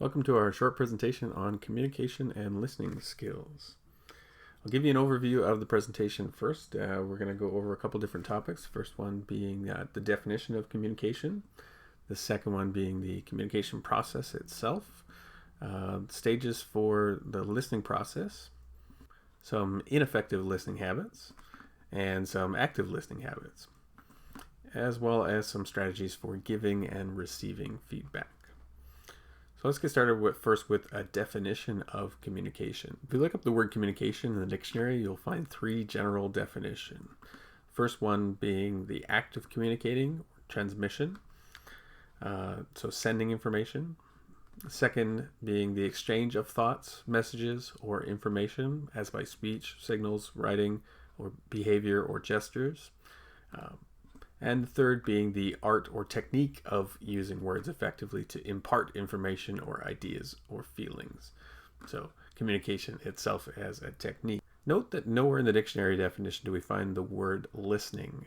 Welcome to our short presentation on communication and listening skills. I'll give you an overview of the presentation first. We're going to go over a couple different topics. First one being the definition of communication. The second one being the communication process itself. Stages for the listening process. Some ineffective listening habits. And some active listening habits. As well as some strategies for giving and receiving feedback. So let's get started first with a definition of communication. If you look up the word communication in the dictionary, you'll find three general definitions. First one being the act of communicating, transmission, so sending information. Second being the exchange of thoughts, messages, or information, as by speech, signals, writing, or behavior or gestures. And the third being the art or technique of using words effectively to impart information or ideas or feelings. So communication itself as a technique. Note that nowhere in the dictionary definition do we find the word listening.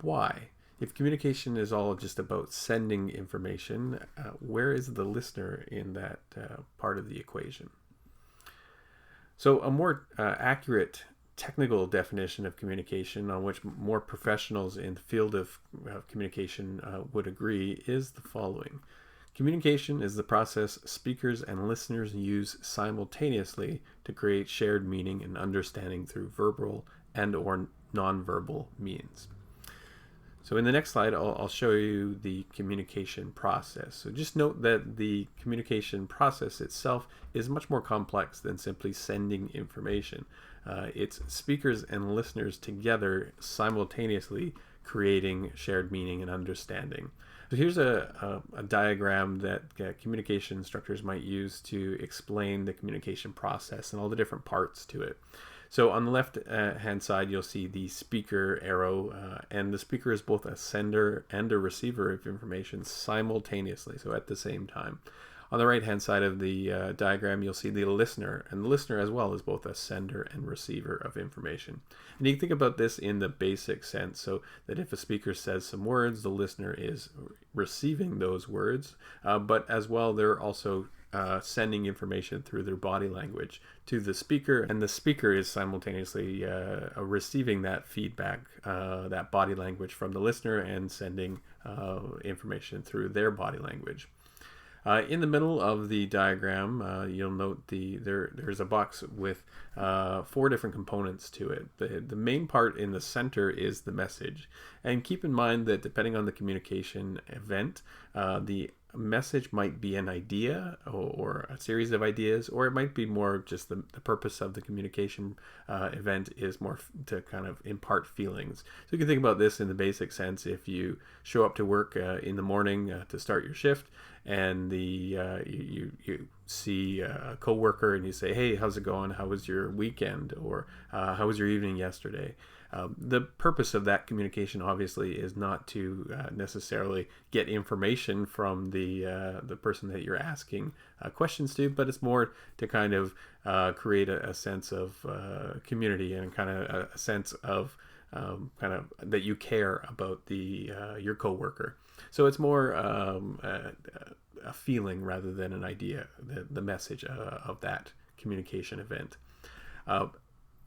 Why? If communication is all just about sending information, where is the listener in that part of the equation? So a more accurate technical definition of communication, on which more professionals in the field of communication would agree, is the following. Communication is the process speakers and listeners use simultaneously to create shared meaning and understanding through verbal and or nonverbal means. So in the next slide, I'll show you the communication process. So just note that the communication process itself is much more complex than simply sending information. It's speakers and listeners together simultaneously creating shared meaning and understanding. So here's a diagram that communication instructors might use to explain the communication process and all the different parts to it. So on the left hand side, you'll see the speaker arrow, and the speaker is both a sender and a receiver of information simultaneously, so at the same time. On the right hand side of the diagram, you'll see the listener, and the listener as well is both a sender and receiver of information. And you can think about this in the basic sense, so that if a speaker says some words, the listener is receiving those words, but as well they're also sending information through their body language to the speaker, and the speaker is simultaneously receiving that feedback, that body language from the listener, and sending information through their body language. In the middle of the diagram, you'll note there's a box with 4 different components to it. The main part in the center is the message. And keep in mind that depending on the communication event, the message might be an idea or a series of ideas, or it might be more just the purpose of the communication event is more to kind of impart feelings. So you can think about this in the basic sense. If you show up to work in the morning to start your shift, and you see a coworker and you say, "Hey, how's it going? How was your weekend?" Or "How was your evening yesterday?" The purpose of that communication obviously is not to necessarily get information from the person that you're asking questions to, but it's more to kind of create a sense of community and kind of a sense of kind of that you care about your coworker. So it's more a feeling rather than an idea, the message of that communication event.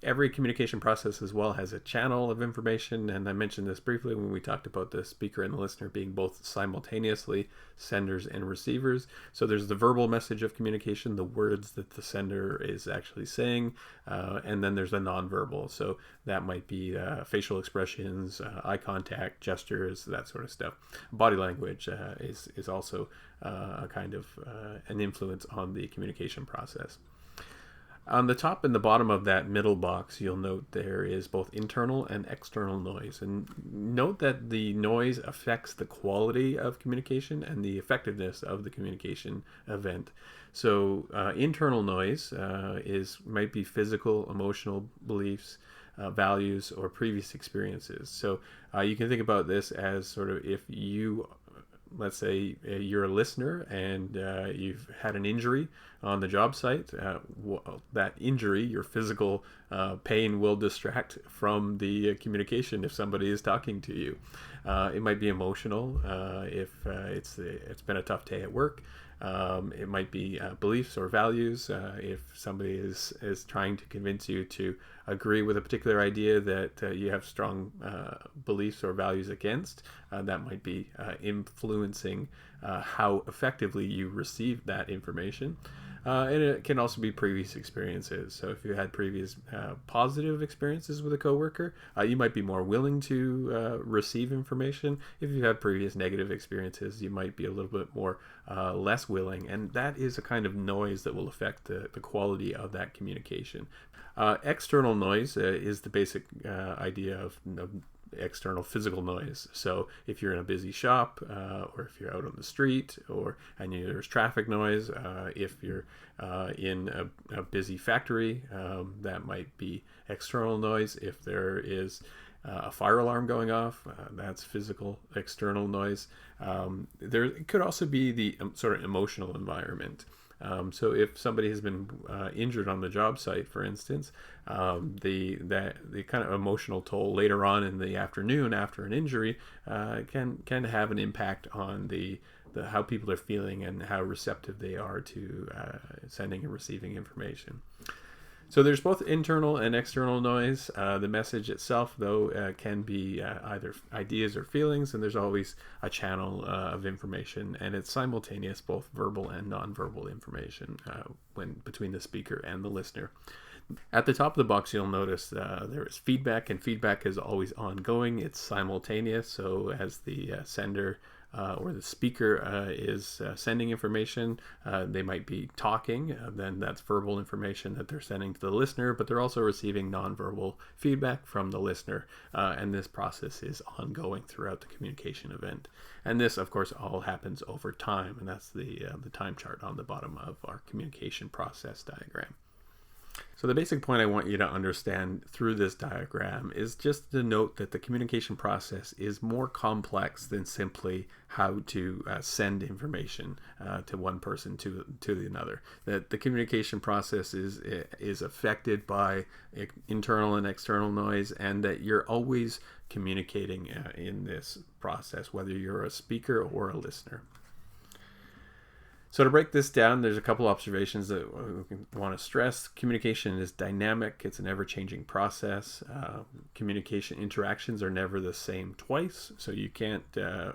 Every communication process as well has a channel of information, and I mentioned this briefly when we talked about the speaker and the listener being both simultaneously senders and receivers. So there's the verbal message of communication, the words that the sender is actually saying, and then there's the nonverbal. So that might be facial expressions, eye contact, gestures, that sort of stuff. Body language is also a kind of an influence on the communication process. On the top and the bottom of that middle box, you'll note there is both internal and external noise. And note that the noise affects the quality of communication and the effectiveness of the communication event. So internal noise might be physical, emotional beliefs, values, or previous experiences. So you can think about this as sort of if you let's say you're a listener and you've had an injury on the job site, that injury, your physical pain, will distract from the communication if somebody is talking to you. It might be emotional if it's been a tough day at work. It might be beliefs or values. If somebody is trying to convince you to agree with a particular idea that you have strong beliefs or values against, that might be influencing how effectively you receive that information. And it can also be previous experiences. So if you had previous positive experiences with a coworker, you might be more willing to receive information. If you had previous negative experiences, you might be a little bit more less willing. And that is a kind of noise that will affect the quality of that communication. External noise is the basic idea of external physical noise. So if you're in a busy shop, or if you're out on the street, and there's traffic noise, if you're in a busy factory, that might be external noise. If there is a fire alarm going off, that's physical external noise. There could also be the sort of emotional environment. So if somebody has been injured on the job site, for instance, the kind of emotional toll later on in the afternoon after an injury can have an impact on the how people are feeling and how receptive they are to sending and receiving information. So there's both internal and external noise. The message itself, though, can be either ideas or feelings, and there's always a channel of information, and it's simultaneous, both verbal and nonverbal information when between the speaker and the listener. At the top of the box, you'll notice there is feedback, and feedback is always ongoing. It's simultaneous, so as the sender or the speaker is sending information, they might be talking, then that's verbal information that they're sending to the listener, but they're also receiving nonverbal feedback from the listener, and this process is ongoing throughout the communication event. And this, of course, all happens over time, and that's the time chart on the bottom of our communication process diagram. So the basic point I want you to understand through this diagram is just to note that the communication process is more complex than simply how to send information to one person to the another. That the communication process is affected by internal and external noise, and that you're always communicating in this process, whether you're a speaker or a listener. So to break this down, there's a couple observations that we want to stress. Communication is dynamic. It's an ever-changing process. Communication interactions are never the same twice, so you can't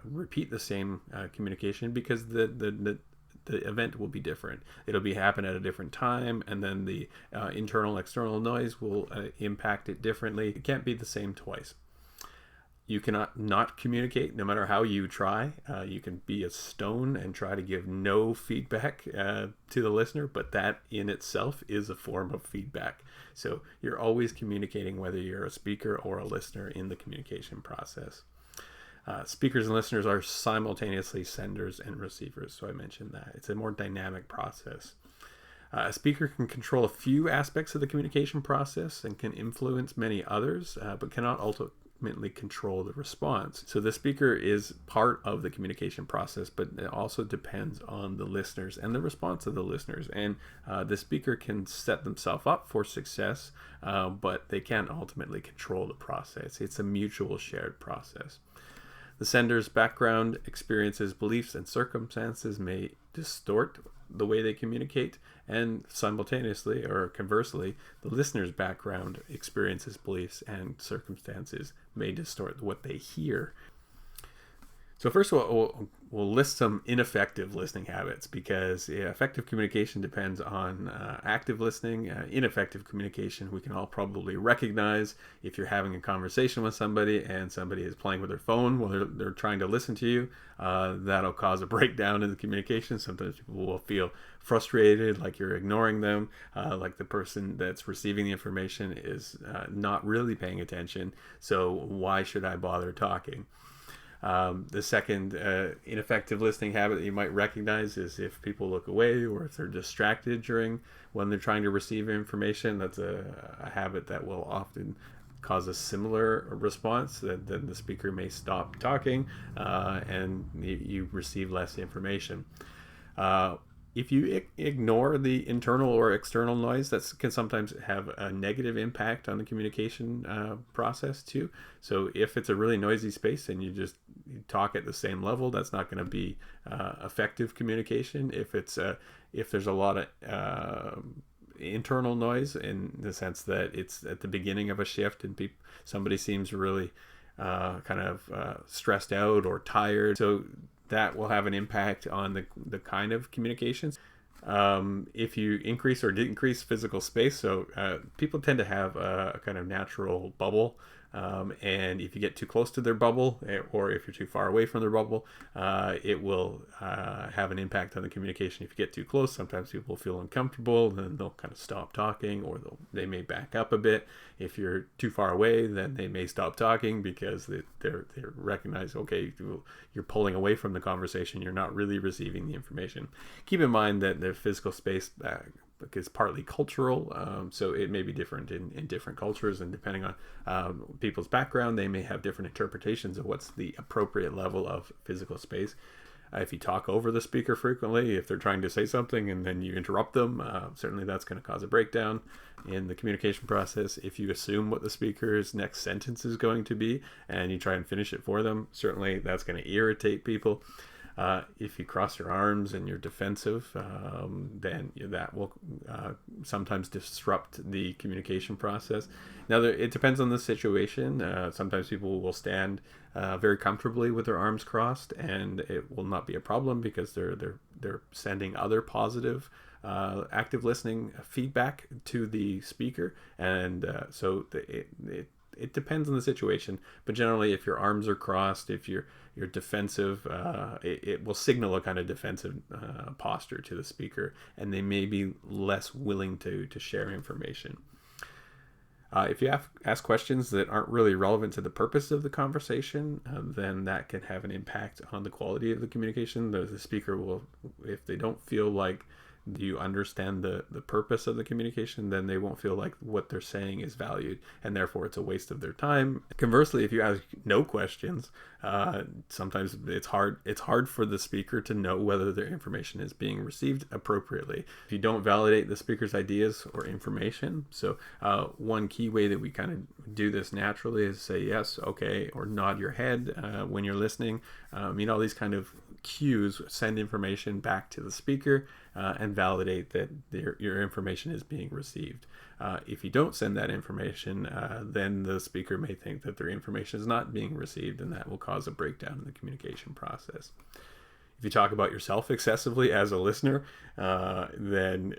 repeat the same communication because the event will be different. It'll be happen at a different time, and then the internal external noise will impact it differently. It can't be the same twice. You cannot not communicate no matter how you try. You can be a stone and try to give no feedback to the listener, but that in itself is a form of feedback. So you're always communicating whether you're a speaker or a listener in the communication process. Speakers and listeners are simultaneously senders and receivers, so I mentioned that. It's a more dynamic process. A speaker can control a few aspects of the communication process and can influence many others, but cannot ultimately control the response. So the speaker is part of the communication process, but it also depends on the listeners and the response of the listeners. And the speaker can set themselves up for success, but they can't ultimately control the process. It's a mutual shared process. The sender's background, experiences, beliefs, and circumstances may distort the way they communicate, and simultaneously or conversely, the listener's background, experiences, beliefs, and circumstances may distort what they hear. So first of all, we'll list some ineffective listening habits, because effective communication depends on active listening. Ineffective communication we can all probably recognize. If you're having a conversation with somebody and somebody is playing with their phone while they're trying to listen to you, that'll cause a breakdown in the communication. Sometimes people will feel frustrated, like you're ignoring them, like the person that's receiving the information is not really paying attention. So why should I bother talking? The second ineffective listening habit that you might recognize is if people look away or if they're distracted when they're trying to receive information. That's a habit that will often cause a similar response, that then the speaker may stop talking and you receive less information. If you ignore the internal or external noise, that can sometimes have a negative impact on the communication process too. So if it's a really noisy space and you talk at the same level, that's not going to be effective communication. If there's a lot of internal noise, in the sense that it's at the beginning of a shift and somebody seems really stressed out or tired, so that will have an impact on the kind of communications. If you increase or decrease physical space, so people tend to have a kind of natural bubble, and if you get too close to their bubble, or if you're too far away from their bubble, it will have an impact on the communication. If you get too close, sometimes people feel uncomfortable, then they'll kind of stop talking, or they may back up a bit. If you're too far away, then they may stop talking because they recognize, okay, you're pulling away from the conversation, you're not really receiving the information. Keep in mind that the physical space is partly cultural, so it may be different in different cultures, and depending on people's background, they may have different interpretations of what's the appropriate level of physical space. If you talk over the speaker frequently, if they're trying to say something and then you interrupt them, certainly that's going to cause a breakdown in the communication process. If you assume what the speaker's next sentence is going to be and you try and finish it for them, certainly that's going to irritate people. If you cross your arms and you're defensive, then that will sometimes disrupt the communication process. Now, it depends on the situation. Sometimes people will stand very comfortably with their arms crossed, and it will not be a problem because they're sending other positive active listening feedback to the speaker, and so it depends on the situation. But generally, if your arms are crossed, if you're defensive, it will signal a kind of defensive posture to the speaker, and they may be less willing to share information. If you ask questions that aren't really relevant to the purpose of the conversation, then that can have an impact on the quality of the communication. The speaker will, if they don't feel like you understand the purpose of the communication, then they won't feel like what they're saying is valued, and therefore it's a waste of their time. Conversely, if you ask no questions, sometimes it's hard for the speaker to know whether their information is being received appropriately. If you don't validate the speaker's ideas or information, so one key way that we kind of do this naturally is say yes, okay, or nod your head when you're listening. All these kind of cues send information back to the speaker and validate that your information is being received. If you don't send that information, then the speaker may think that their information is not being received, and that will cause a breakdown in the communication process. If you talk about yourself excessively as a listener, then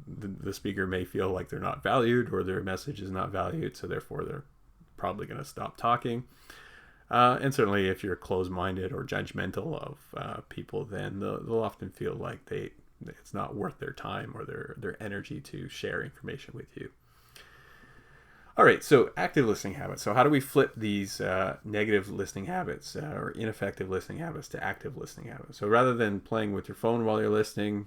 the speaker may feel like they're not valued, or their message is not valued, so therefore they're probably going to stop talking. And certainly if you're closed-minded or judgmental of people, then they'll often feel like it's not worth their time or their energy to share information with you. All right, so active listening habits. So how do we flip these negative listening habits or ineffective listening habits to active listening habits? So rather than playing with your phone while you're listening,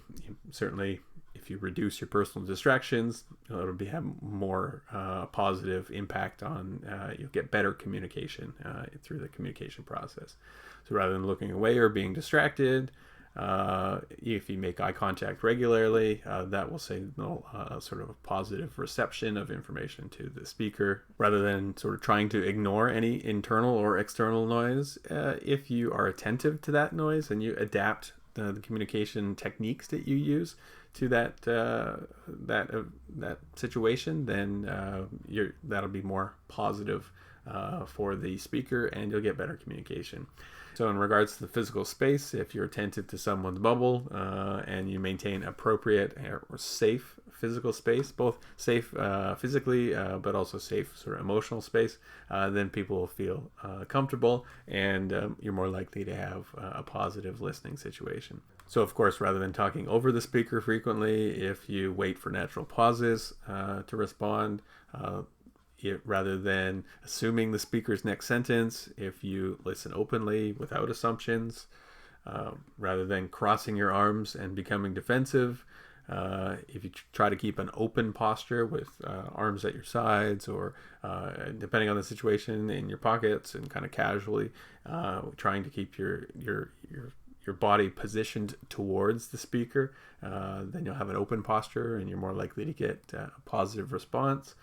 certainly if you reduce your personal distractions, it'll have more positive impact on, you'll get better communication through the communication process. So rather than looking away or being distracted, if you make eye contact regularly, that will signal sort of a positive reception of information to the speaker. Rather than sort of trying to ignore any internal or external noise, if you are attentive to that noise and you adapt the communication techniques that you use to that situation, then that'll be more positive for the speaker, and you'll get better communication. So in regards to the physical space, if you're attentive to someone's bubble and you maintain appropriate or safe physical space, both safe physically but also safe sort of emotional space, then people will feel comfortable, and you're more likely to have a positive listening situation. So of course, rather than talking over the speaker frequently, if you wait for natural pauses to respond, rather than assuming the speaker's next sentence, if you listen openly without assumptions, rather than crossing your arms and becoming defensive, if you try to keep an open posture with arms at your sides, or depending on the situation, in your pockets, and kind of casually trying to keep your your body positioned towards the speaker, then you'll have an open posture and you're more likely to get a positive response.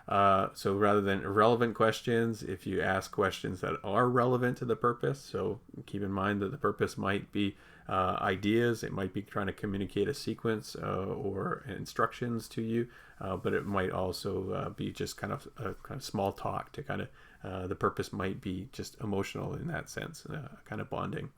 So rather than irrelevant questions, if you ask questions that are relevant to the purpose, so keep in mind that the purpose might be ideas, it might be trying to communicate a sequence or instructions to you, but it might also be just kind of small talk to kind of, the purpose might be just emotional in that sense, kind of bonding.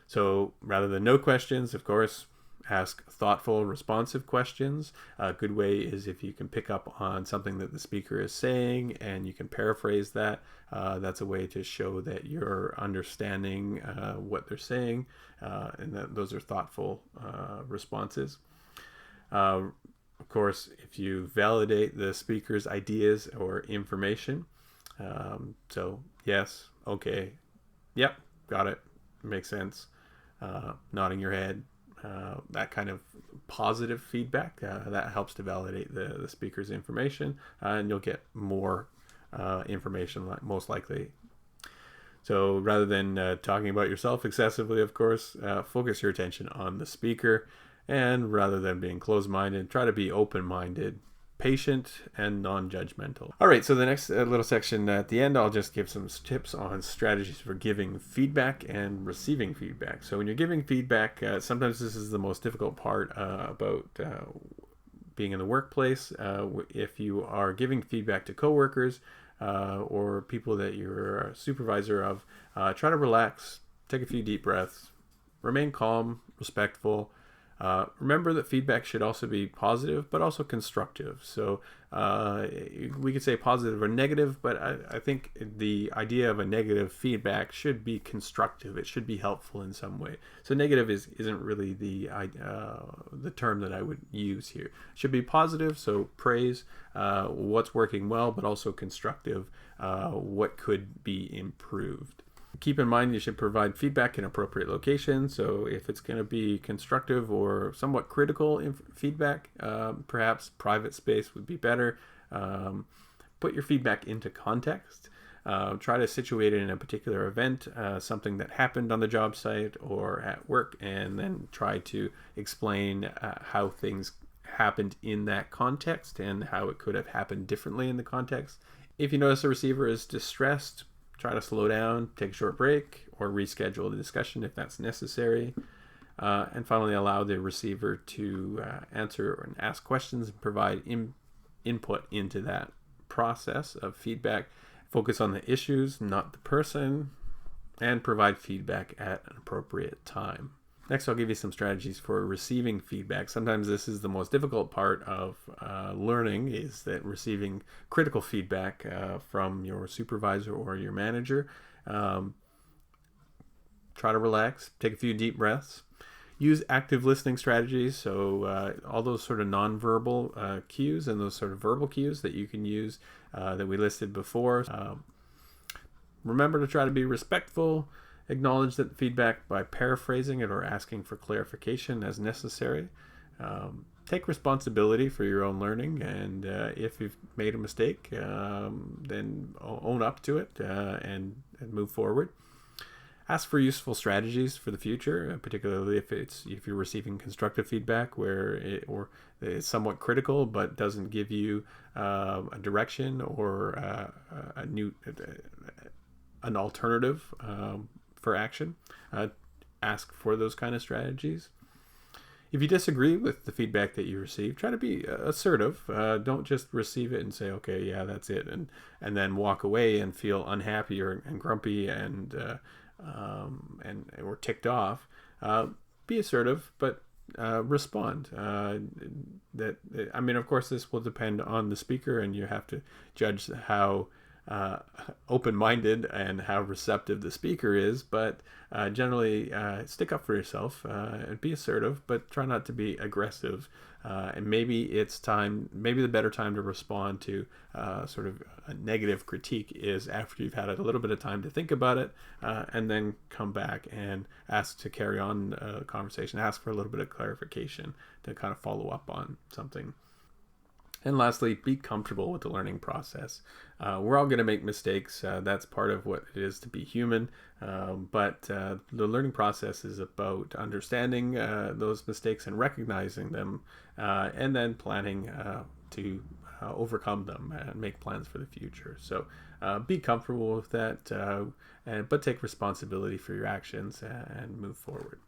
So rather than no questions, of course, ask thoughtful, responsive questions. A good way is if you can pick up on something that the speaker is saying and you can paraphrase that. That's a way to show that you're understanding what they're saying, and that those are thoughtful responses. Of course, if you validate the speaker's ideas or information, so yes, okay, yep, got it, makes sense, nodding your head, that kind of positive feedback, that helps to validate the speaker's information, and you'll get more information, most likely. So rather than talking about yourself excessively, of course, focus your attention on the speaker, and rather than being closed-minded, try to be open-minded, patient, and non-judgmental. All right, so the next little section at the end, I'll just give some tips on strategies for giving feedback and receiving feedback. So when you're giving feedback, sometimes this is the most difficult part about being in the workplace. If you are giving feedback to coworkers or people that you're a supervisor of, try to relax, take a few deep breaths, remain calm, respectful. Remember that feedback should also be positive, but also constructive. So we could say positive or negative, but I think the idea of a negative feedback should be constructive. It should be helpful in some way. So negative isn't really the term that I would use here. It should be positive, so praise what's working well, but also constructive, what could be improved. Keep in mind you should provide feedback in appropriate locations. So if it's going to be constructive or somewhat critical feedback, perhaps private space would be better. Put your feedback into context. Try to situate it in a particular event, something that happened on the job site or at work, and then try to explain how things happened in that context and how it could have happened differently in the context. If you notice a receiver is distressed, try to slow down, take a short break, or reschedule the discussion if that's necessary. And finally, allow the receiver to answer and ask questions and provide input into that process of feedback. Focus on the issues, not the person, and provide feedback at an appropriate time. Next, I'll give you some strategies for receiving feedback. Sometimes this is the most difficult part of learning, is that receiving critical feedback from your supervisor or your manager. Try to relax, take a few deep breaths. Use active listening strategies, so all those sort of nonverbal cues and those sort of verbal cues that you can use that we listed before. Remember to try to be respectful. Acknowledge that feedback by paraphrasing it or asking for clarification as necessary. Take responsibility for your own learning, and if you've made a mistake, then own up to it and move forward. Ask for useful strategies for the future, particularly if you're receiving constructive feedback where it's somewhat critical but doesn't give you a direction or an alternative for action. Ask for those kind of strategies. If you disagree with the feedback that you receive, try to be assertive. Don't just receive it and say, okay, yeah, that's it, and then walk away and feel unhappy and grumpy and or ticked off. Be assertive, but respond. Of course, this will depend on the speaker, and you have to judge how open-minded and how receptive the speaker is, but generally stick up for yourself and be assertive, but try not to be aggressive. And maybe the better time to respond to sort of a negative critique is after you've had a little bit of time to think about it, and then come back and ask to carry on a conversation, ask for a little bit of clarification to kind of follow up on something. And lastly, be comfortable with the learning process. We're all going to make mistakes. That's part of what it is to be human. But the learning process is about understanding those mistakes and recognizing them, and then planning to overcome them and make plans for the future. So be comfortable with that, but take responsibility for your actions and move forward.